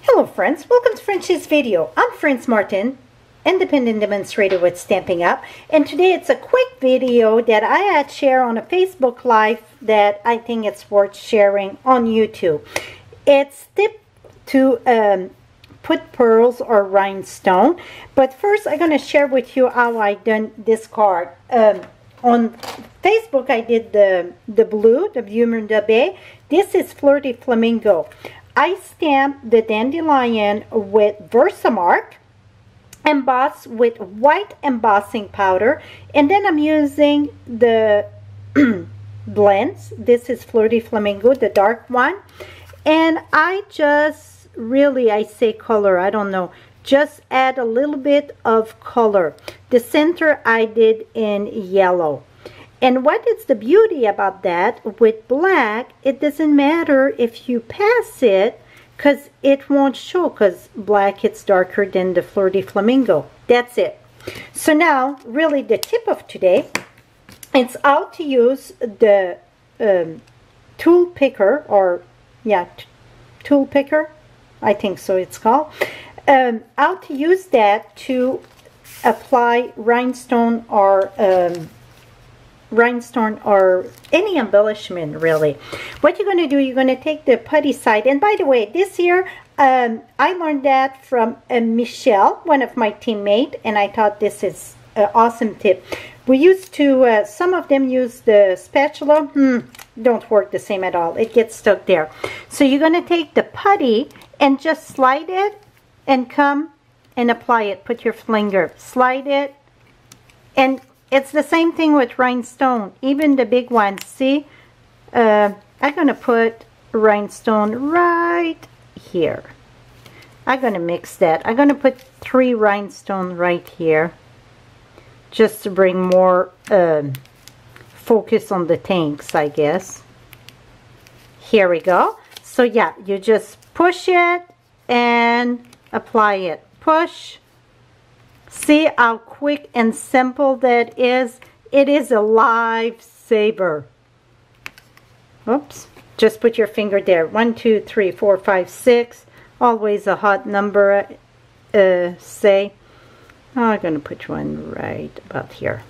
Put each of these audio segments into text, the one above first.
Hello friends, welcome to Frenchie's video. I'm Franz Martin, independent demonstrator with Stampin' Up, and today it's a quick video that I had shared on a Facebook Live that I think it's worth sharing on YouTube. It's tip to put pearls or rhinestone, but first I'm going to share with you how I done this card. On Facebook I did the blue, the Bleu de Bay. This is Flirty Flamingo. I stamped the dandelion with Versamark, embossed with white embossing powder, and then I'm using the blends. This is Flirty Flamingo, the dark one, and I just really, I say color, I don't know, just add a little bit of color. The center I did in yellow. And what is the beauty about that, with black, it doesn't matter if you pass it, because it won't show, because black it's darker than the Flirty Flamingo. That's it. So now, really the tip of today, it's how to use the tool picker, or yeah, tool picker, I think so it's called. How to use that to apply rhinestone or any embellishment, really. What you're going to do, you're going to take the putty side, and by the way, this year I learned that from Michelle, one of my teammates, and I thought this is an awesome tip. We used to, some of them use the spatula, don't work the same at all, it gets stuck there. So you're going to take the putty and just slide it and come and apply it. Put your finger, slide it, and it's the same thing with rhinestone, even the big ones. See, I'm going to put rhinestone right here. I'm going to mix that. I'm going to put 3 rhinestone right here, just to bring more focus on the tanks, I guess. Here we go. So yeah, you just push it and apply it. Push. See how quick and simple that is? It is a lifesaver. Oops. Just put your finger there. 1, 2, 3, 4, 5, 6. Always a hot number, say. Oh, I'm going to put one right about here.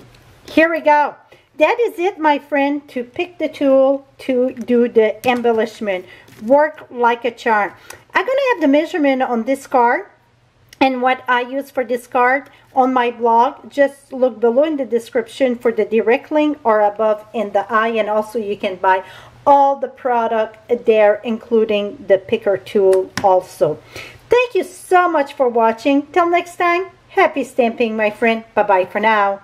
Here we go. That is it, my friend, to pick the tool to do the embellishment. Work like a charm. I'm going to have the measurement on this card. And what I use for this card on my blog, just look below in the description for the direct link, or above in the eye. And also you can buy all the product there, including the picker tool also. Thank you so much for watching. Till next time, happy stamping, my friend. Bye-bye for now.